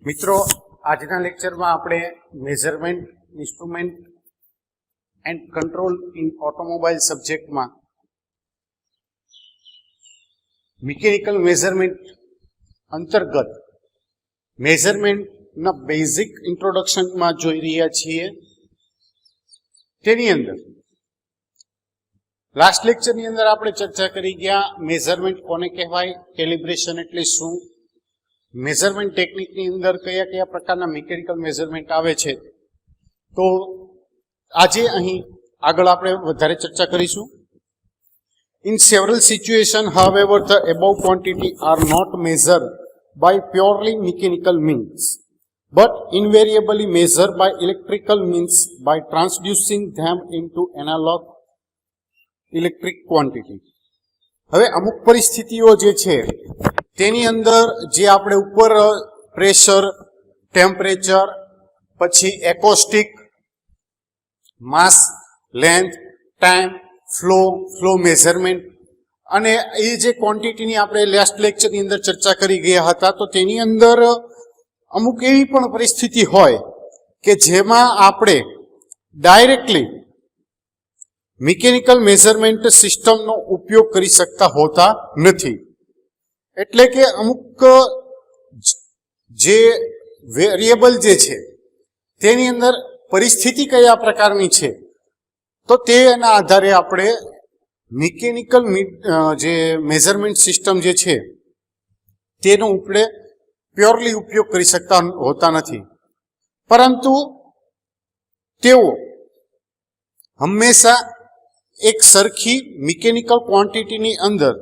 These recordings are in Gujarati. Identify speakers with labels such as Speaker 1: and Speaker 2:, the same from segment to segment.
Speaker 1: મિત્રો, આજના લેક્ચરમાં આપણે measurement instrument and control in automobile સબ્જેક્ટમાં મિકેનિકલ મેઝરમેન્ટ અંતર્ગત મેઝરમેન્ટના બેઝિક ઇન્ટ્રોડક્શનમાં જોઈ રહ્યા છીએ. તેની અંદર લાસ્ટ લેક્ચરની અંદર આપણે ચર્ચા કરી ગયા મેઝરમેન્ટ કોને કહેવાય, કેલિબ્રેશન એટલે શું, મેઝરમેન્ટ ટેકનિકની અંદર કયા કયા પ્રકારના મિકેનિકલ મેઝરમેન્ટ આવે છે. તો આજે અહીં આગળ આપણે વધારે ચર્ચા કરીશું. In several situations, however, the above quantity are not measured by purely mechanical means, but invariably measured by electrical means by transducing them into analog electric quantity. હવે અમુક પરિસ્થિતિઓ જે છે તેની અંદર જે આપણે ઉપર પ્રેશર, ટેમ્પરેચર, પછી એકોસ્ટિક, માસ, લેન્થ, ટાઈમ, ફ્લો મેઝરમેન્ટ અને એ જે ક્વોન્ટિટીની આપણે લાસ્ટ લેક્ચરની અંદર ચર્ચા કરી ગયા હતા, તો તેની અંદર અમુક એવી પણ પરિસ્થિતિ હોય કે જેમાં આપણે ડાયરેક્ટલી મિકેનિકલ મેઝરમેન્ટ સિસ્ટમનો ઉપયોગ કરી શકતા હોતા નથી. એટલે કે અમુક જે વેરિયેબલ જે છે તેની અંદર પરિસ્થિતિ કયા પ્રકારની છે, તો તેના આધારે આપણે મિકેનિકલ જે મેઝરમેન્ટ સિસ્ટમ જે છે તેનો આપણે પ્યોરલી ઉપયોગ કરી શકતા હોતા નથી. પરંતુ તેઓ હંમેશા એક સરખી મિકેનિકલ ક્વોન્ટિટીની અંદર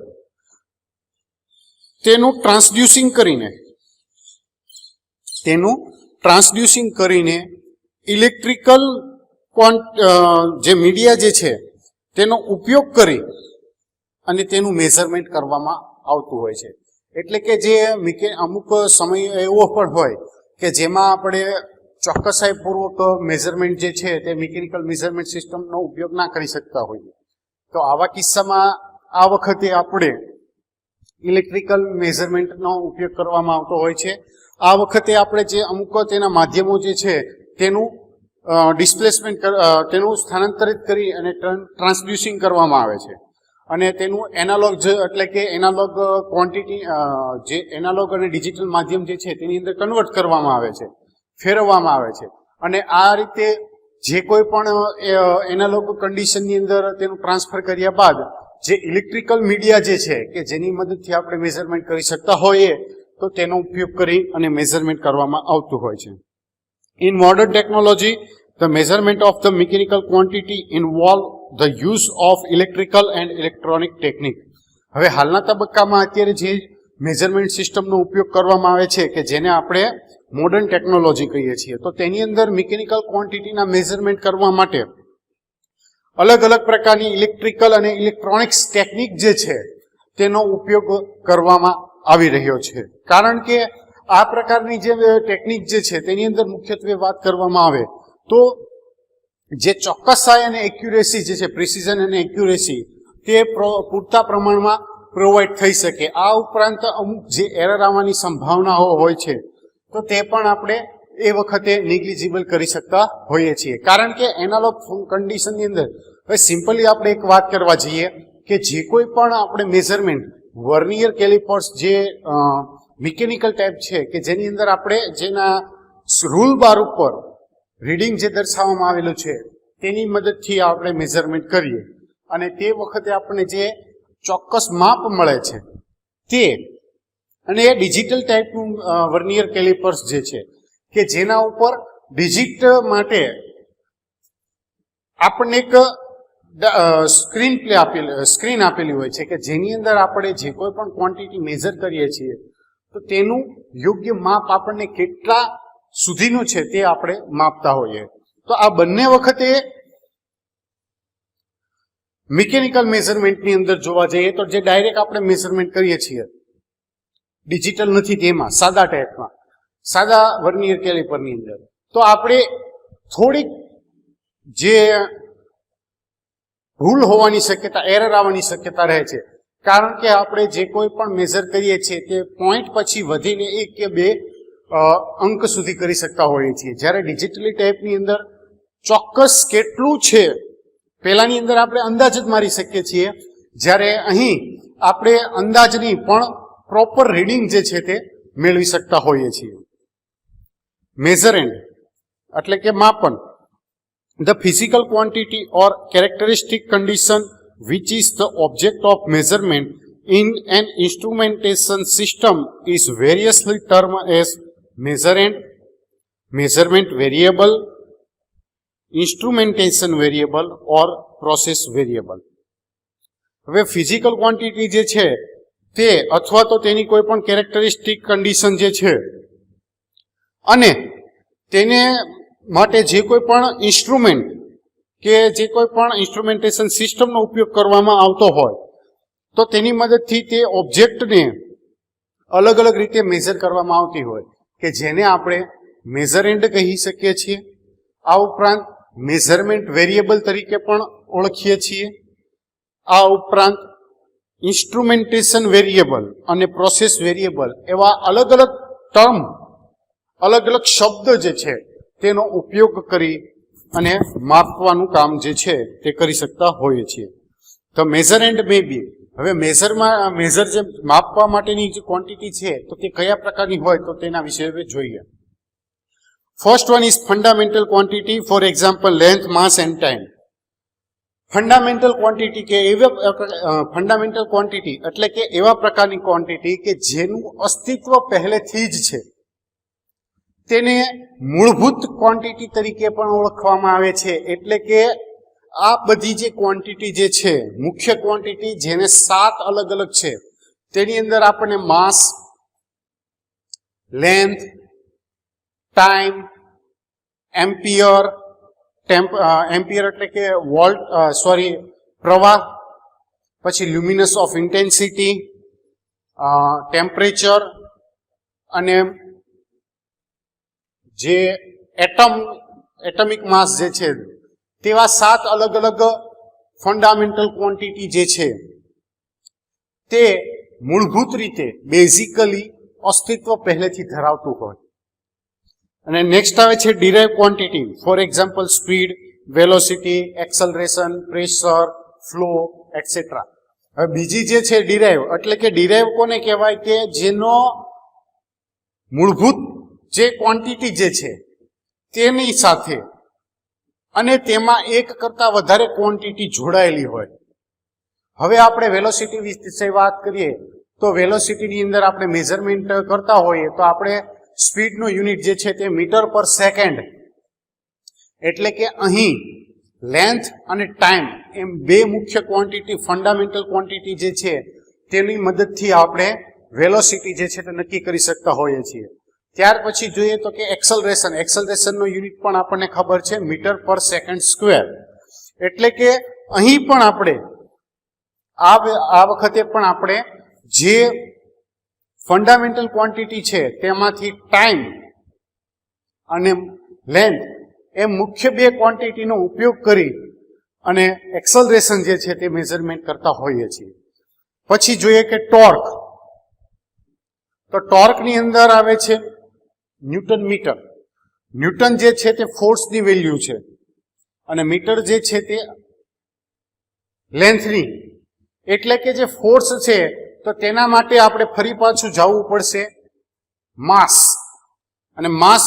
Speaker 1: તેનું ટ્રાન્સડ્યુસિંગ કરીને ઇલેક્ટ્રિકલ જે મીડિયા જે છે તેનો ઉપયોગ કરી અને તેનું મેઝરમેન્ટ કરવામાં આવતું હોય છે. એટલે કે જે અમુક સમય એવો પણ હોય કે જેમાં આપણે ચોક્કસાઈપૂર્વક મેઝરમેન્ટ જે છે તે મિકેનિકલ મેઝરમેન્ટ સિસ્ટમનો ઉપયોગ ના કરી શકતા હોઈએ. તો આવા કિસ્સામાં આ વખતે આપણે ઇલેક્ટ્રિકલ મેઝરમેન્ટનો ઉપયોગ કરવામાં આવતો હોય છે. આ વખતે આપણે જે અમુક તેના માધ્યમો જે છે તેનું ડિસ્પ્લેસમેન્ટ, તેનું સ્થાનાંતરિત કરી અને ટ્રાન્સડ્યુસિંગ કરવામાં આવે છે અને તેનું એનાલોગ એટલે કે એનાલોગ ક્વોન્ટિટી, જે એનાલોગ અને ડિજિટલ માધ્યમ જે છે તેની અંદર કન્વર્ટ કરવામાં આવે છે, ફેરવવામાં આવે છે. અને આ રીતે જે કોઈ પણ એનાલોગ કન્ડિશનની અંદર તેનું ટ્રાન્સફર કર્યા બાદ જે ઇલેક્ટ્રિકલ મીડિયા જે છે કે જેની મદદથી આપણે મેઝરમેન્ટ કરી શકતા હોઈએ, તો તેનો ઉપયોગ કરી અને મેઝરમેન્ટ કરવામાં આવતું હોય છે. In modern technology, the measurement of the mechanical quantity involve the use of electrical and electronic technique. હવે હાલના તબક્કામાં અત્યારે જે મેઝરમેન્ટ સિસ્ટમનો ઉપયોગ કરવામાં આવે છે કે જેને આપણે મોડર્ન ટેકનોલોજી કહીએ છીએ, તો તેની અંદર મિકેનિકલ ક્વોન્ટિટીના મેઝરમેન્ટ કરવા માટે અલગ અલગ પ્રકારની ઇલેક્ટ્રિકલ અને ઇલેક્ટ્રોનિક્સ ટેકનિક જે છે તેનો ઉપયોગ કરવામાં આવી રહ્યો છે. કારણ કે આ પ્રકારની જે ટેકનિક જે છે તેની અંદર મુખ્યત્વે વાત કરવામાં આવે તો જે ચોક્કસાઈ અને એક્યુરેસી જે છે, પ્રિસિઝન અને એક્યુરેસી, તે પૂરતા પ્રમાણમાં પ્રોવાઈડ થઈ શકે. આ ઉપરાંત અમુક જે એરર આવવાની સંભાવનાઓ હોય છે તો તે પણ આપણે એ વખતે નેગ્લિજિબલ કરી શકતા હોઈએ છીએ. કારણ કે એનાલોગ કન્ડિશનની અંદર હવે સિમ્પલી આપણે એક વાત કરવા જઈએ કે જે કોઈ પણ આપણે મેઝરમેન્ટ વર્નિયર કેલિપર્સ જે મિકેનિકલ ટાઈપ છે કે જેની અંદર આપણે જેના રૂલ બાર ઉપર રીડિંગ જે દર્શાવવામાં આવેલું છે તેની મદદથી આપણે મેઝરમેન્ટ કરીએ અને તે વખતે આપણને જે ચોક્કસ માપ મળે છે તે, અને એ ડિજિટલ ટાઈપનું વર્નિયર કેલિપર્સ જે છે કે જેના ઉપર ડિજિટ માટે આપણને એક સ્ક્રીન આપેલી હોય છે કે જેની અંદર આપણે જે કોઈ પણ ક્વોન્ટિટી મેઝર કરીએ છીએ તો તેનું યોગ્ય માપ આપણને કેટલા સુધીનું છે તે આપણે માપતા હોઈએ. તો આ બંને વખતે મિકેનિકલ મેઝરમેન્ટની અંદર જોવા જઈએ તો જે ડાયરેક્ટ આપણે મેઝરમેન્ટ કરીએ છીએ ડિજિટલ નથી, તેમાં સાદા ટાઈપમાં, સાદા વર્નિયર કેલિપરની અંદર, તો આપણે થોડીક જે ભૂલ હોવાની શક્યતા, એરર આવવાની શક્યતા રહે છે. કારણ કે આપણે જે કોઈ પણ મેઝર કરીએ છીએ તે પોઈન્ટ પછી વધીને 1 કે 2 અંક સુધી કરી શકતા હોઈએ છીએ. જ્યારે ડિજિટલી ટાઈપની અંદર ચોક્કસ કેટલું છે પહેલાની અંદર આપણે અંદાજ જ મારી શકીએ છીએ, જ્યારે અહીં આપણે અંદાજની પણ પ્રોપર રીડિંગ જે છે તે મેળવી શકતા હોઈએ છીએ. મેઝરન્ટ એટલે કે માપન, the physical quantity or characteristic condition which is the object of measurement in an instrumentation system is variously termed as measurand, measurement variable, instrumentation variable or process variable. હવે ફિઝિકલ ક્વોન્ટિટી જે છે તે અથવા તો તેની કોઈ પણ કેરેક્ટરિસ્ટિક કન્ડિશન જે છે અને તેને માટે જે કોઈ પણ ઇન્સ્ટ્રુમેન્ટ કે જે કોઈ પણ ઇન્સ્ટ્રુમેન્ટેશન સિસ્ટમનો ઉપયોગ કરવામાં આવતો હોય તો તેની મદદથી તે ઓબ્જેક્ટને અલગ અલગ રીતે મેઝર કરવામાં આવતી હોય કે જેને આપણે મેઝરન્ટ કહી શકીએ છીએ. આ ઉપરાંત મેઝરમેન્ટ વેરિયેબલ તરીકે પણ ઓળખીએ છીએ. આ ઉપરાંત ઇન્સ્ટ્રુમેન્ટેશન વેરિયેબલ અને પ્રોસેસ વેરિયેબલ એવા અલગ અલગ ટર્મ, અલગ અલગ શબ્દ જે છે તેનો ઉપયોગ કરી અને માપવાનું કામ જે છે તે કરી શકતા હોઈએ છીએ. તો મેઝરન્ટ મે બી, હવે મેઝર જે માપવા માટેની જે ક્વોન્ટિટી છે તો તે કયા પ્રકારની હોય તો તેના વિશે હવે જોઈએ. First one is fundamental quantity, for example length, mass end time. Fundamental quantity કે એવા ફંડામેન્ટલ ક્વોન્ટિટી એટલે કે એવા પ્રકારની ક્વોન્ટિટી કે જેનું અસ્તિત્વ પહેલેથી જ છે, તેને મૂળભૂત ક્વોન્ટિટી તરીકે પણ ઓળખવામાં આવે છે. એટલે કે આ બધી જે ક્વોન્ટિટી જે છે, મુખ્ય ક્વોન્ટિટી જેને 7 અલગ અલગ છે, તેની અંદર આપણને માસ, લેન્થ, ટાઈમ, એમ્પિયર, એમ્પિયર એટલે કે વોલ્ટ, પ્રવાહ, પછી લ્યુમિનસ ઓફ ઇન્ટેન્સિટી, ટેમ્પરેચર અને જે એટમિક માસ જે છે, તેવા 7 અલગ અલગ ફંડામેન્ટલ ક્વોન્ટિટી જે છે તે મૂળભૂત રીતે બેઝિકલી અસ્તિત્વ પહેલેથી ધરાવતું હોય. અને નેક્સ્ટ આવે છે derive quantity, for example speed, velocity, acceleration, pressure, flow etcetera. હવે બીજી જે છે ડિરાઇવ, એટલે કે ડિરાઇવ કોને કહેવાય કે જેનો મૂળભૂત જે ક્વોન્ટિટી જે છે તેની સાથે અને તેમાં એક કરતા વધારે ક્વોન્ટિટી જોડાયેલી હોય. હવે આપણે વેલોસિટી વિશે વાત કરીએ તો વેલોસિટીની અંદર આપણે મેઝરમેન્ટ કરતા હોઈએ તો આપણે સ્પીડનો યુનિટ જે છે તે મીટર પર સેકન્ડ, એટલે કે અહીં લેન્થ અને ટાઈમ એમ બે મુખ્ય ક્વોન્ટિટી, ફંડામેન્ટલ ક્વોન્ટિટી જે છે તેની મદદથી આપણે વેલોસિટી જે છે તે નક્કી કરી શકતા હોઈએ છીએ. ત્યાર પછી જોઈએ તો કે એક્સલરેશન, એક્સલરેશનનો યુનિટ પણ આપણને ખબર છે મીટર પર સેકન્ડ સ્ક્વેર. એટલે કે અહીં પણ આપણે આ વખતે પણ આપણે જે ફંડામેન્ટલ ક્વોન્ટિટી છે તેમાંથી ટાઈમ અને લેન્થ એ મુખ્ય બે ક્વોન્ટિટીનો ઉપયોગ કરી અને એક્સલરેશન જે છે તે મેઝરમેન્ટ કરતા હોઈએ છીએ. પછી જોઈએ કે ટોર્ક. તો ટોર્કની અંદર આવે છે ન્યૂટન મીટર. ન્યૂટન જે છે તે ફોર્સની વેલ્યુ છે અને મીટર જે છે તે લેન્થની. એટલે કે જે ફોર્સ છે તો તેના માટે આપણે ફરી પાછું જવું પડશે માસ, અને માસ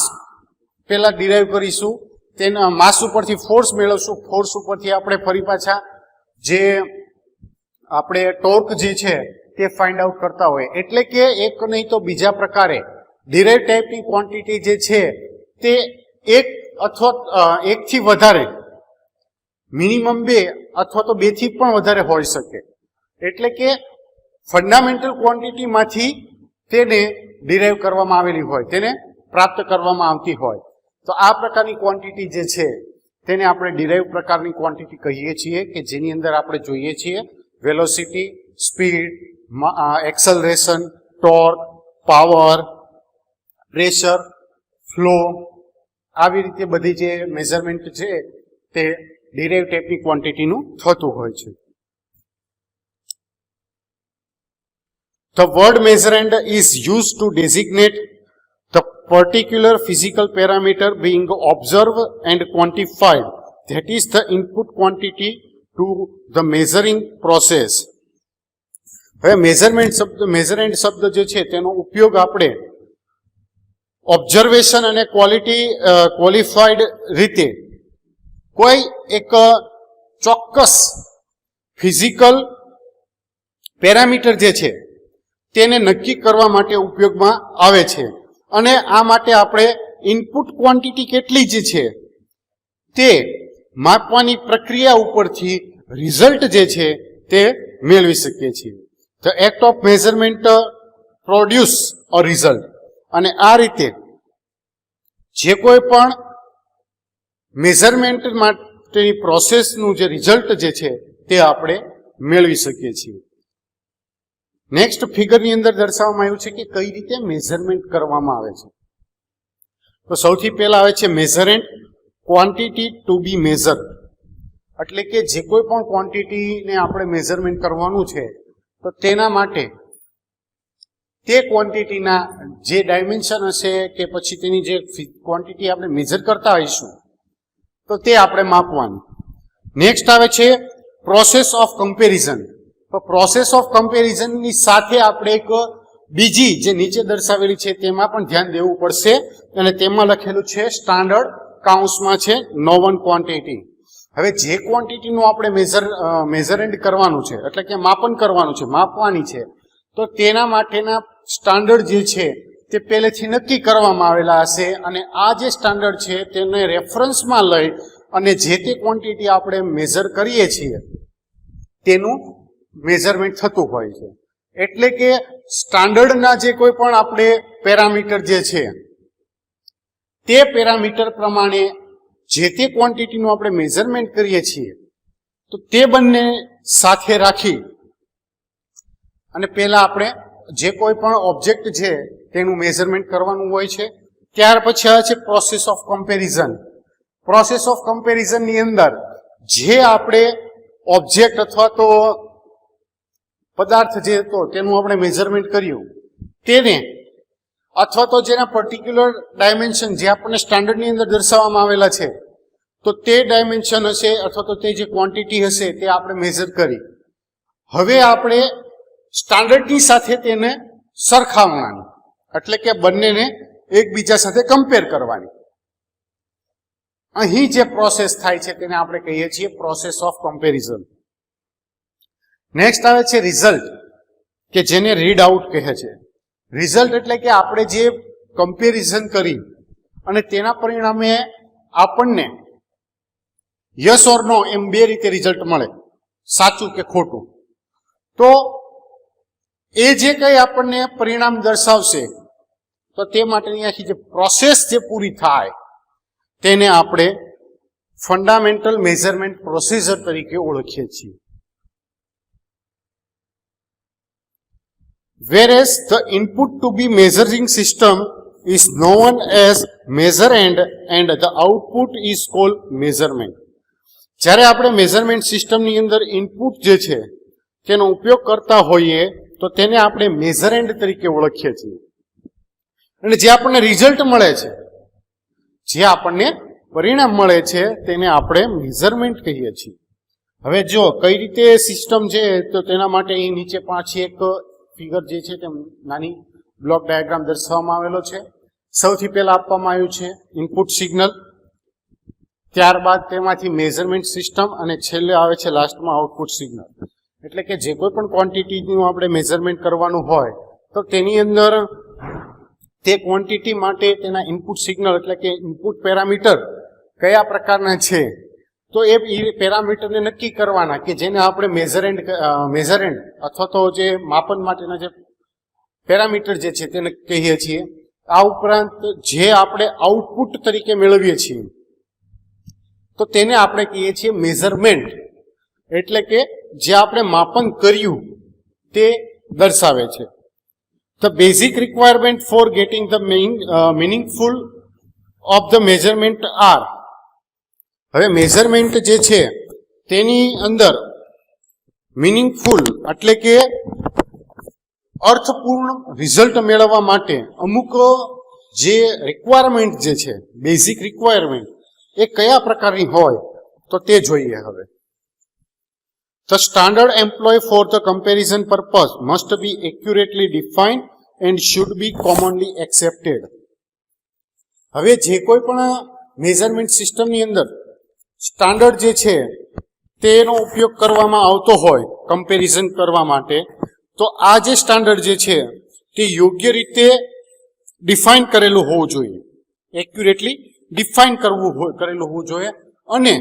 Speaker 1: પહેલા ડિરાઈવ કરીશું, તેના માસ ઉપરથી ફોર્સ મેળવશું, ફોર્સ ઉપરથી આપણે ફરી પાછા જે આપણે ટોર્ક જે છે તે ફાઇન્ડ આઉટ કરતા હોય. એટલે કે એક નહીં તો બીજા પ્રકારે ડિરાઇવ ટાઈપની ક્વોન્ટિટી જે છે તે એક અથવા એકથી વધારે, મિનિમમ 2 અથવા તો 2 થી પણ વધારે હોઈ શકે. એટલે કે ફંડામેન્ટલ ક્વોન્ટિટીમાંથી તેને ડિરાઈવ કરવામાં આવેલી હોય, તેને પ્રાપ્ત કરવામાં આવતી હોય. તો આ પ્રકારની ક્વોન્ટિટી જે છે તેને આપણે ડિરાઈવ પ્રકારની ક્વોન્ટિટી કહીએ છીએ કે જેની અંદર આપણે જોઈએ છીએ velocity, speed, acceleration, torque, power, pressure, flow, આવી રીતે બધી જે મેઝરમેન્ટ છે તે ડિરાઈવ ટાઈપની ક્વોન્ટિટીનું થતું હોય છે. The word measurand is used to designate the particular physical parameter being observed and quantified, that is the input quantity to the measuring process. હવે મેઝરમેન્ટ શબ્દ જે છે તેનો ઉપયોગ આપણે ઓબ્ઝર્વેશન અને ક્વોલિફાઈડ રીતે કોઈ એક ચોક્કસ ફિઝિકલ પેરામીટર જે છે તેને નક્કી કરવા માટે ઉપયોગમાં આવે છે અને આ માટે આપણે ઇનપુટ ક્વોન્ટિટી કેટલી જ છે તે માપવાની પ્રક્રિયા ઉપરથી રિઝલ્ટ જે છે તે મેળવી શકીએ છીએ. The act of measurement produce a result. અને આ રીતે જે કોઈ પણ મેઝરમેન્ટ માટેની પ્રોસેસનું જે રિઝલ્ટ જે છે તે આપણે મેળવી શકીએ છીએ. નેક્સ્ટ ફિગરની અંદર દર્શાવવામાં આવ્યું છે કે કઈ રીતે મેઝરમેન્ટ કરવામાં આવે છે. તો સૌથી પહેલા આવે છે મેઝરન્ટ ક્વોન્ટિટી ટુ બી મેઝર. એટલે કે જે કોઈ પણ ક્વોન્ટિટીને આપણે મેઝરમેન્ટ કરવાનું છે તો તેના માટે તે ક્વોન્ટિટીના જે ડાયમેન્શન હશે કે પછી તેની જે ક્વોન્ટિટી આપણે મેઝર કરતા હોઈશું તો તે આપણે માપવાની. નેક્સ્ટ આવે છે પ્રોસેસ ઓફ કમ્પેરિઝન. તો પ્રોસેસ ઓફ કમ્પેરિઝનની સાથે આપણે એક બીજી જે નીચે દર્શાવેલી છે તેમાં પણ ધ્યાન દેવું પડશે અને તેમાં લખેલું છે સ્ટાન્ડર્ડ કાઉન્સમાં છે નોવન ક્વોન્ટિટી. હવે જે ક્વોન્ટિટીનું આપણે મેઝરમેન્ટ કરવાનું છે એટલે કે માપન કરવાનું છે, માપવાની છે, તો તેના માટેના સ્ટાન્ડર્ડ જે છે તે પહેલેથી નક્કી કરવામાં આવેલા હશે અને આ જે સ્ટાન્ડર્ડ છે તેને રેફરન્સમાં લઈ અને જે તે ક્વોન્ટિટી આપણે મેઝર કરીએ છીએ તેનું મેઝરમેન્ટ થતું હોય છે. એટલે કે સ્ટાન્ડર્ડના જે કોઈ પણ આપણે પેરામીટર જે છે તે પેરામીટર પ્રમાણે જે તે ક્વોન્ટિટીનું આપણે મેઝરમેન્ટ કરીએ છીએ તો તે બંને સાથે રાખી અને પહેલા આપણે જે કોઈ પણ ઓબ્જેક્ટ છે તેનું મેઝરમેન્ટ કરવાનું હોય છે. ત્યાર પછી આવે છે process of comparison. Process of કમ્પેરિઝનની અંદર જે આપણે ઓબ્જેક્ટ અથવા તો પદાર્થ જે હતો તેનું આપણે મેઝરમેન્ટ કર્યું તેને અથવા તો જેના પર્ટિક્યુલર ડાયમેન્શન જે આપણને સ્ટાન્ડર્ડની અંદર દર્શાવવામાં આવેલા છે તો તે ડાયમેન્શન હશે અથવા તો તે જે ક્વોન્ટિટી હશે તે આપણે મેઝર કરી. હવે આપણે સ્ટાન્ડર્ડની સાથે તેને સરખાવવાની એટલે કે બંનેને એકબીજા સાથે કમ્પેર કરવાની. અહીં જે પ્રોસેસ થાય છે તેને આપણે કહીએ છીએ પ્રોસેસ ઓફ કમ્પેરિઝન. નેક્સ્ટ આવે છે રિઝલ્ટ કે જેને રીડ આઉટ કહે છે. રિઝલ્ટ એટલે કે આપણે જે કમ્પેરિઝન કરી અને તેના પરિણામે આપણને યસ ઓર નો એમ બે રીતે રિઝલ્ટ મળે, સાચું કે ખોટું. તો એ જે કંઈ આપણને પરિણામ દર્શાવશે તો તે માટેની આખી જે પ્રોસેસ જે પૂરી થાય તેને આપણે ફંડામેન્ટલ મેઝરમેન્ટ પ્રોસિજર તરીકે ઓળખીએ છીએ. Whereas the input to be measuring system is known as measurand and the output is called measurement. જ્યારે આપણે મેઝરમેન્ટ સિસ્ટમની અંદર ઇનપુટ જે છે તેનો ઉપયોગ કરતા હોઈએ તો તેને આપણે મેઝરન્ડ તરીકે ઓળખીએ છીએ અને જે આપણને રિઝલ્ટ મળે છે, જે આપણને પરિણામ મળે છે તેને આપણે મેઝરમેન્ટ કહીએ છીએ. હવે જો કઈ રીતે સિસ્ટમ છે તો તેના માટે અહીં નીચે પાછી એક ફિગર જે છે તે નાની બ્લોક ડાયાગ્રામ દર્શાવવામાં આવેલો છે. સૌથી પહેલા આપવામાં આવ્યું છે ઇનપુટ સિગ્નલ, ત્યારબાદ તેમાંથી મેઝરમેન્ટ સિસ્ટમ અને છેલ્લે આવે છે લાસ્ટમાં આઉટપુટ સિગ્નલ. એટલે કે જે કોઈ પણ ક્વોન્ટિટીનું આપણે મેઝરમેન્ટ કરવાનું હોય તો તેની અંદર તે ક્વોન્ટિટી માટે તેના ઇનપુટ સિગ્નલ એટલે કે ઇનપુટ પેરામીટર કયા પ્રકારના છે તો એ પેરામીટરને નક્કી કરવાના કે જેને આપણે મેઝરન્ટ અથવા તો જે માપન માટેના જે પેરામીટર જે છે તેને કહીએ છીએ. આ ઉપરાંત જે આપણે આઉટપુટ તરીકે મેળવીએ છીએ તો તેને આપણે કહીએ છીએ મેઝરમેન્ટ. એટલે કે જે આપણે માપન કર્યું તે દર્શાવે છે. The basic requirement for getting the meaningful of the measurement are. હવે મેઝરમેન્ટ જે છે તેની અંદર મીનિંગફુલ એટલે કે અર્થપૂર્ણ રિઝલ્ટ મેળવવા માટે અમુક જે રિક્વાયરમેન્ટ જે છે, બેઝિક રિક્વાયરમેન્ટ એ કયા પ્રકારની હોય તો તે જોઈએ. હવે The standard employed for the comparison purpose must be accurately defined and should be commonly accepted. હવે જે કોઈ પણ મેઝરમેન્ટ સિસ્ટમની અંદર સ્ટાન્ડર્ડ જે છે તેનો ઉપયોગ કરવામાં આવતો હોય કમ્પેરિઝન કરવા માટે, તો આ જે સ્ટાન્ડર્ડ જે છે તે યોગ્ય રીતે ડિફાઇન કરેલું હોવું જોઈએ, એક્યુરેટલી ડિફાઇન કરેલું હોવું જોઈએ અને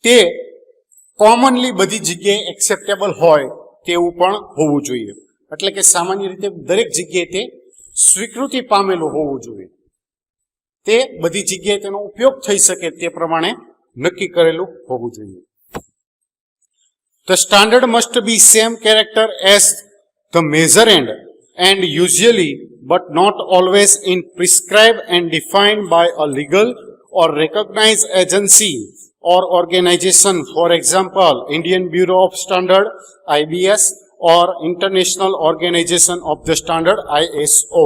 Speaker 1: તે કોમનલી બધી જગ્યાએ એક્સેપ્ટેબલ હોય તેવું પણ હોવું જોઈએ. એટલે કે સામાન્ય રીતે દરેક જગ્યાએ તે સ્વીકૃતિ પામેલું હોવું જોઈએ, તે બધી જગ્યાએ તેનો ઉપયોગ થઈ શકે તે પ્રમાણે નક્કી કરેલું હોવું જોઈએ. The standard must be same character as the measurand and usually but not always in prescribed and defined by a legal or recognized agency or organization, for example, Indian Bureau of Standard, IBS, or International Organization of the Standard, ISO.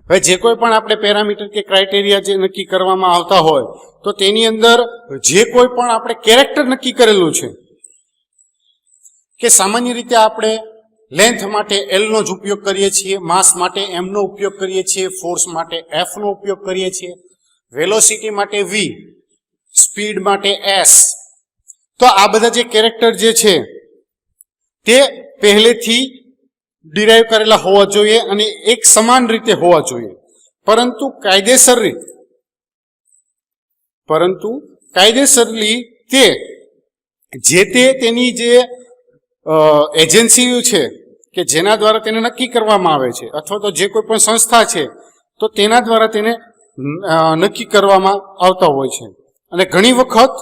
Speaker 1: હવે જે કોઈ પણ આપણે પેરામીટર કે ક્રાઇટેરિયા જે નક્કી કરવામાં આવતા હોય તો તેની અંદર જે કોઈ પણ આપણે કેરેક્ટર નક્કી કરેલું છે કે સામાન્ય રીતે આપણે લેન્થ માટે L નો જ ઉપયોગ કરીએ છીએ, માસ માટે M નો ઉપયોગ કરીએ છીએ, ફોર્સ માટે F નો ઉપયોગ કરીએ છીએ, વેલોસિટી માટે V, સ્પીડ માટે S. તો આ બધા જે કેરેક્ટર જે છે તે પહેલેથી ડિરાઈવ કરેલા હોવા જોઈએ અને એક સમાન રીતે હોવા જોઈએ, પરંતુ કાયદેસરલી તે જે તેની જે એજન્સીઓ છે કે જેના દ્વારા તેને નક્કી કરવામાં આવે છે અથવા તો જે કોઈ પણ સંસ્થા છે તો તેના દ્વારા તેને નક્કી કરવામાં આવતા હોય છે અને ઘણી વખત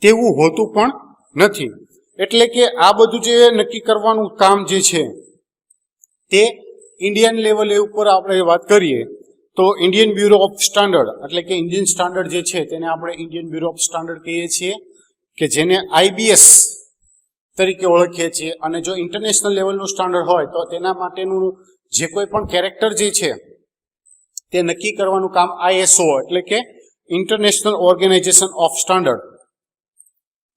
Speaker 1: તેવું હોતું પણ નથી. એટલે કે આ બધું જે નક્કી કરવાનું કામ જે છે તે ઇન્ડિયન લેવલે ઉપર આપણે વાત કરીએ તો ઇન્ડિયન બ્યુરો ઓફ સ્ટાન્ડર્ડ એટલે કે ઇન્ડિયન સ્ટાન્ડર્ડ જે છે તેને આપણે ઇન્ડિયન બ્યુરો ઓફ સ્ટાન્ડર્ડ કહીએ છીએ કે જેને IBS તરીકે ઓળખીએ છીએ. અને જો ઇન્ટરનેશનલ લેવલનું સ્ટાન્ડર્ડ હોય તો તેના માટેનું જે કોઈ પણ કેરેક્ટર જે છે તે નક્કી કરવાનું કામ ISO એટલે કે ઇન્ટરનેશનલ ઓર્ગેનાઇઝેશન ઓફ સ્ટાન્ડર્ડ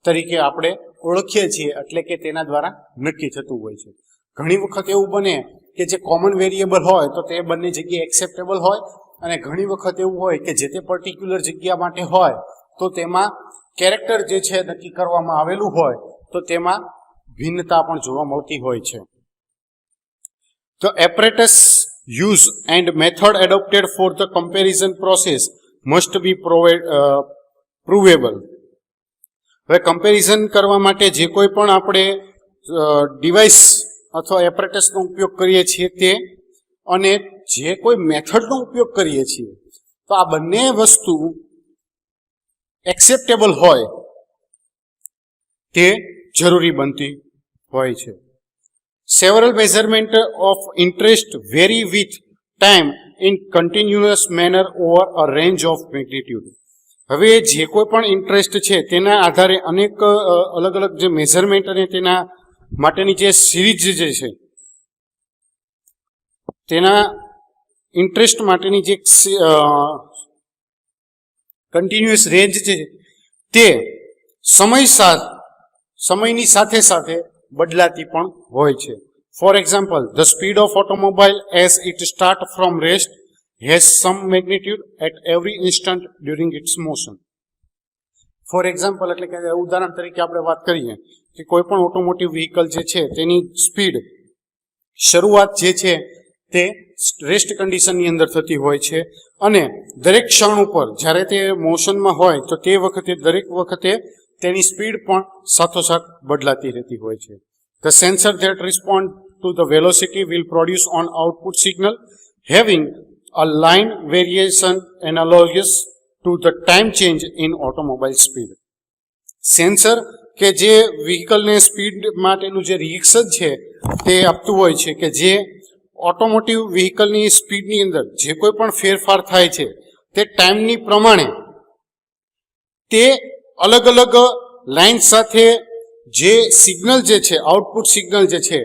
Speaker 1: તરીકે આપણે ઓળખીએ છીએ, એટલે કે તેના દ્વારા નક્કી થતું હોય છે. ઘણી વખત એવું બને કે જે કોમન વેરિયેબલ હોય તો તે બંને જગ્યાએ એક્સેપ્ટેબલ હોય અને ઘણી વખત એવું હોય કે જે તે પર્ટિક્યુલર જગ્યા માટે હોય તો તેમાં કેરેક્ટર જે છે નક્કી કરવામાં આવેલું હોય તો તેમાં ભિન્નતા પણ જોવા મળતી હોય છે. The apparatus used and method adopted for the comparison process must be provable. હવે કમ્પેરિઝન કરવા માટે જે કોઈ પણ આપણે ડિવાઇસ અથવા એપરેટસનો ઉપયોગ કરીએ છીએ તે અને જે કોઈ મેથડનો ઉપયોગ કરીએ છીએ તો આ બંને વસ્તુ એક્સેપ્ટેબલ હોય તે જરૂરી બનતી હોય છે. Several measurement of interest vary with time in continuous manner over a range of magnitude. હવે જે કોઈ પણ ઇન્ટરેસ્ટ છે તેના આધારે અનેક અલગ અલગ જે મેઝરમેન્ટ અને તેના માટેની જે સિરીઝ જે છે તેના ઇન્ટરેસ્ટ માટેની જે કન્ટિન્યુઅસ રેન્જ છે તે સમયની સાથે સાથે બદલાતી પણ હોય છે. For example, the speed of automobile as it start from rest has some magnitude at every instant during its motion. For example એટલે કે ઉદાહરણ તરીકે આપણે વાત કરીએ કે કોઈ પણ ઓટોમોટિવ વ્હીકલ જે છે તેની સ્પીડ શરૂઆત જે છે તે રેસ્ટ કન્ડિશનની અંદર થતી હોય છે અને દરેક ક્ષણ ઉપર જ્યારે તે મોશનમાં હોય તો તે વખતે દરેક વખતે તેની સ્પીડ પણ સાથોસાથ બદલાતી રહેતી હોય છે. The sensor that respond to the velocity will produce on output signal having a line variation analogous to the time change in automobile speed. Sensor કે જે વ્હીકલને સ્પીડ માટેનું જે રિએક્શન છે તે આપતું હોય છે કે જે ઓટોમોટિવ વ્હીકલની સ્પીડની અંદર જે કોઈ પણ ફેરફાર થાય છે તે ટાઈમની પ્રમાણે તે અલગ અલગ લાઇન સાથે જે સિગ્નલ જે છે આઉટપુટ સિગ્નલ જે છે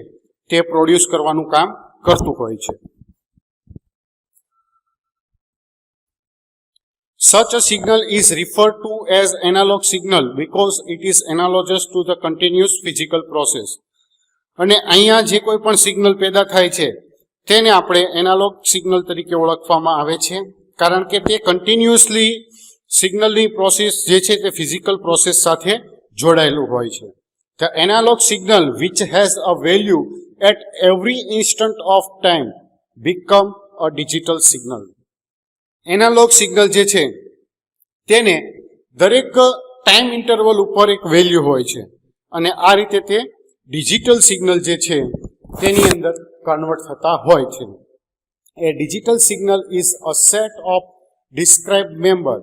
Speaker 1: તે પ્રોડ્યુસ કરવાનું કામ કરતું હોય છે. Such a signal is referred to as analog signal because it is analogous to the continuous physical process. અને અહીંયા જે કોઈ પણ સિગ્નલ પેદા થાય છે તેને આપણે એનાલોગ સિગ્નલ તરીકે ઓળખવામાં આવે છે કારણ કે તે કન્ટિન્યુઅસલી સિગ્નલની પ્રોસેસ જે છે તે ફિઝિકલ પ્રોસેસ સાથે જોડાયેલું હોય છે. The analog signal which has a value at every instant of time become a digital signal. Analogue signal જે છે તેને દરેક ટાઈમ ઇન્ટરવલ ઉપર એક વેલ્યુ હોય છે અને આ રીતે તે ડિજિટલ સિગ્નલ જે છે તેની અંદર કન્વર્ટ થતા હોય છે. A digital signal is a set of described member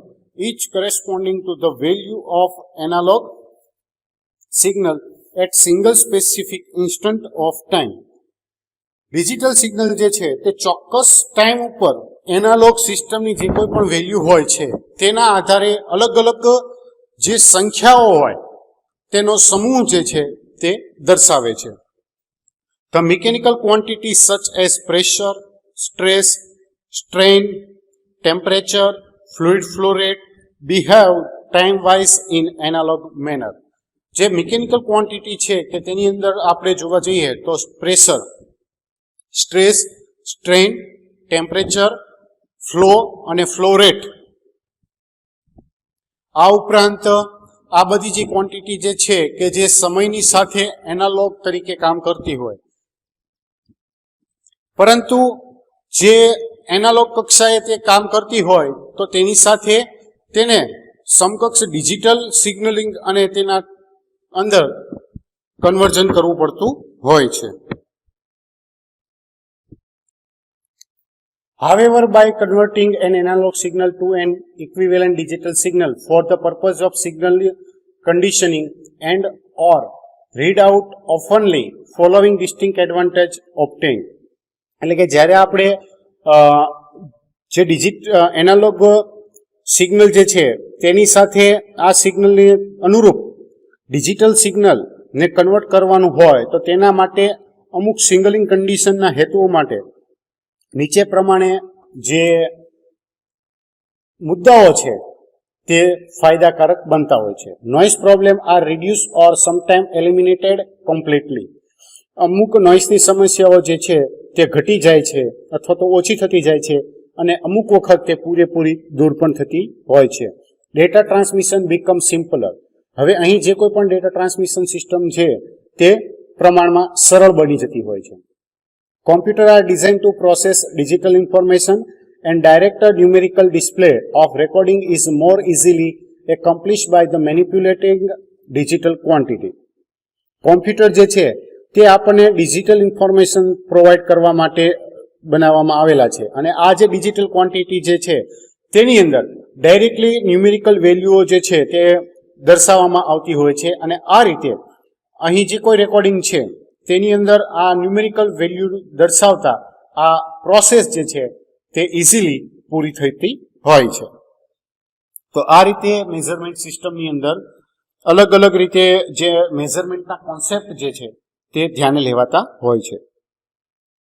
Speaker 1: each corresponding to the value of analog signal at single specific instant of time. Digital signal જે છે તે ચોક્કસ ટાઈમ ઉપર એનાલોગ સિસ્ટમની જે કોઈ પણ વેલ્યુ હોય છે તેના આધારે અલગ અલગ જે સંખ્યાઓ હોય તેનો સમૂહ જે છે તે દર્શાવે છે. The mechanical quantities such as pressure, stress, strain, temperature, fluid flow rate behave time-wise in analog manner. જે મિકેનિકલ ક્વોન્ટિટી છે કે તેની અંદર આપણે જોવા જઈએ તો pressure, stress, strain, temperature, flow અને ફ્લો રેટ, આ ઉપરાંત આ બધી જે ક્વોન્ટિટી જે છે કે જે સમયની સાથે એનાલોગ તરીકે કામ કરતી હોય, પરંતુ જે એનાલોગ કક્ષાએ તે કામ કરતી હોય તો તેની સાથે તેને સમકક્ષ ડિજિટલ સિગ્નલિંગ અને તેના અંદર કન્વર્ઝન કરવું પડતું હોય છે. However, by converting an analog signal to an equivalent digital signal for the purpose of signal conditioning and or readout, oftenly following distinct advantage obtained. એટલે કે જ્યારે આપણે જે એનાલોગ સિગ્નલ જે છે તેની સાથે આ સિગ્નલને અનુરૂપ ડિજિટલ સિગ્નલ ને કન્વર્ટ કરવાનું હોય તો તેના માટે અમુક સિંગલિંગ કન્ડિશનના હેતુઓ માટે નીચે પ્રમાણે જે મુદ્દાઓ છે તે ફાયદાકારક બનતા હોય છે. નોઇઝ પ્રોબ્લેમ આર રિડ્યુસ ઓર સમટાઈમ એલિમિનેટેડ કમ્પ્લીટલી. અમુક નોઇઝની સમસ્યાઓ જે છે તે ઘટી જાય છે અથવા તો ઓછી થતી જાય છે અને અમુક વખત તે પૂરેપૂરી દૂર પણ થતી હોય છે. Data transmission become simpler. હવે અહીં જે કોઈ પણ ડેટા ટ્રાન્સમિશન સિસ્ટમ છે તે પ્રમાણમાં સરળ બની જતી હોય છે. Computer are designed to process digital information and direct a numerical display of recording is more easily accomplished by the manipulating digital quantity. Computer જે છે તે આપણને ડિજિટલ ઇન્ફોર્મેશન પ્રોવાઈડ કરવા માટે બનાવવામાં આવેલા છે અને આ જે ડિજિટલ ક્વોન્ટિટી જે છે તેની અંદર ડાયરેક્ટલી ન્યુમેરિકલ વેલ્યુઓ જે છે તે દર્શાવવામાં આવતી હોય છે અને આ રીતે અહીં જે કોઈ રેકોર્ડિંગ છે તેની અંદર આ ન્યુમેરિકલ વેલ્યુ દર્શાવતા આ પ્રોસેસ જે છે તે ઇઝીલી પૂરી થતી હોય છે. તો આ રીતે મેઝરમેન્ટ સિસ્ટમની અંદર અલગ અલગ રીતે જે મેઝરમેન્ટના કોન્સેપ્ટ જે છે તે ધ્યાને લેવાતા હોય છે.